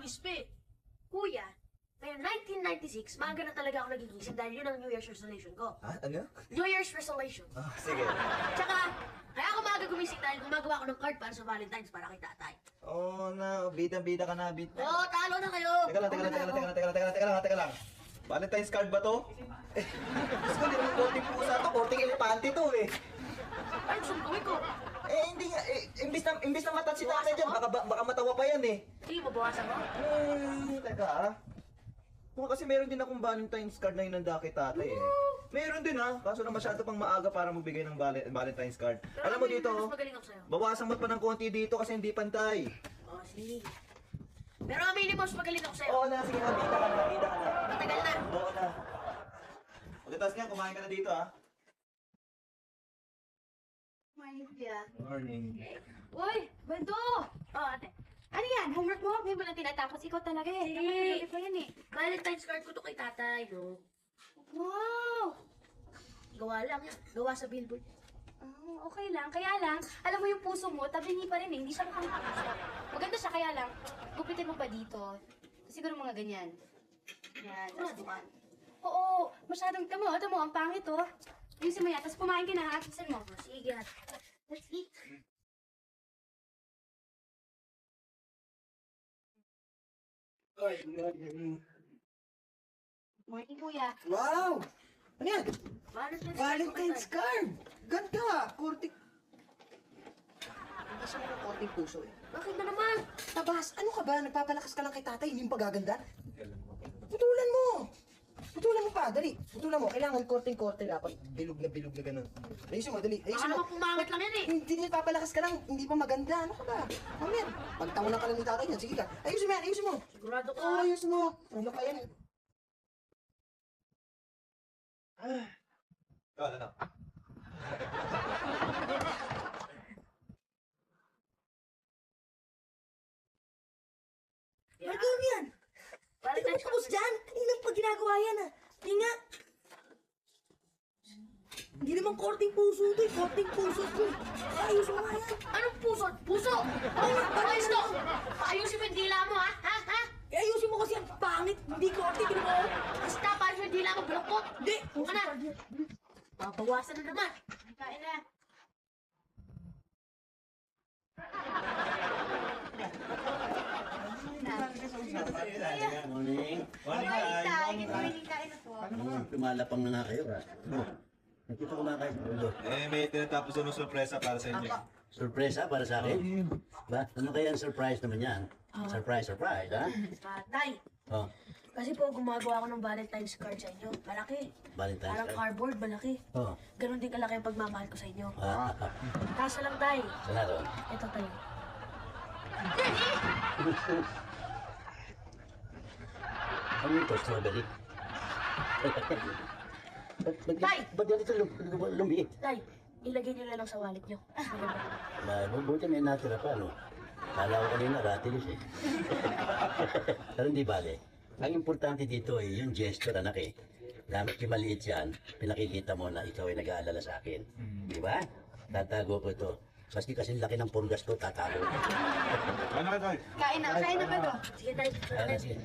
ispe. Kuya, ngayon 1996, maaga na talaga ako nagigising dahil yun ang New Year's resolution ko. Ha? Ano? New Year's resolution. Ah, sige. Tsaka, kaya ako maaga gumising dahil gumagawa ako ng card para sa Valentine's para kay tatay. Oo na, bida ka na, bida. Oo, talo na kayo. Teka lang. Valentine's card ba to? Gusto ko, hindi naman korting pusa to, korting elepante to eh. Ay, gusto mo gawin ko. Hindi nga, imbis na matat si tatay dyan, baka matawa pa yan eh. Hindi, mabawasan mo. Teka ah. Kasi meron din akong Valentine's card na inanda kay tatay eh. Meron din ah, kaso na masyado pang maaga para magbigay ng Valentine's card. Pero Alam mo may dito, mas magaling ako sa'yo. bawasan mo pa ng konti dito kasi hindi pantay. Oo, sige. Pero aminin mo, mas magaling ako sa'yo. Oo na, sige na, bida ka na. Matagal na. Oo na. Pagkatas nga, kumain ka na dito ah. Morning, kuya. Morning. Uy, Bando! Oo, ate. Ano yan? Homework mo? May mo na tinatapos. Ikaw talaga eh. Dapat pa yan eh. Valentine's card ko to kay tatay, no? Wow! Gawa lang yan. Gawa sa billboard. Oh, okay lang. Kaya lang, alam mo yung puso mo, tabingi pa rin eh. Hindi siya mukhang puso. Maganda siya, kaya lang, gupitin mo pa dito. Siguro mga ganyan. Yan. Ano, di ba? Oo, masyadong, tamo, ang pangit oh. Ayusin mo yan, tapos kumain ka na ha. Ayusin mo. Sige, ate. Let's eat. Morning, kuya. Wow! Ano yan? Valentine's card! Ganda! Korting... Ang gusto mo ng korting puso eh. Bakit na naman? Tabas, ano ka ba? Nagpapalakas ka lang kay tatay, hindi mo pagaganda? Putulan mo! Putulan mo pa, dali. Putulan mo. Kailangan korting-korte dapat. Bilog na ganun. Ayusin mo, dali. Baka Ayusin mo. naman pumangit lang yan eh. Hindi nagpapalakas ka lang, hindi pa maganda. Ano ka ba? Mamaya, pagtamunan ka lang ni tatay niyan. Sige ka. Ayusin mo yan, ayusin mo. Sigurado ka. Oh, ayusin mo. Ano ka yan? Ano? Yeah. Magkano yan? Hindi ko Valentine's tapos card. dyan. Kanina pa ginagawa yan ah. Hindi nga. Hindi naman korting puso to eh. Korting puso to eh. Ayos mo nga yan. Anong puso? Puso! Ayos to! Ayusin mo yung dila mo, ha? Ha? Eh, ayusin mo kasi ang pangit. Hindi korting. Hindi mo. Basta, paayos mo yung dila mo, baluktot! Hindi. Buka na! Babawasan na naman! Kain na. Morning. Kain na po. Tumalapang na nga kayo, ha? Nakita ko na kayo sa ulo. May tinatapos ng sorpresa para sa inyo. Surpresa para sa akin? Ba? Ano kaya ang surprise naman yan? Surprise, ha? Tay, Oh, kasi po gumagawa ako ng Valentine's card sa inyo. Malaki. Valentine's Parang card. cardboard, malaki. Oh. Ganon din kalaki ang pagmamahal ko sa inyo. Ah, Kaso lang, tay. sana ron. Ito, tay. Ano ito, strawberry? Tay! Ba't ganito lumiit? Tay, ilagay niyo na lang sa wallet niyo. Buti may natira pa, no? Kala ko kanina, ratilis eh. Pero hindi bale. Ang importante dito ay yung gesture, anak eh. Gamit yung maliit yan, pinakikita mo na ikaw ay nag-aalala sa akin. Di ba? Tatago ko ito. Maski kasi laki ng purgas ko, tatago ko. Ano ka, Toy? Kain na ba to? Sige, tay. Kaya na sige.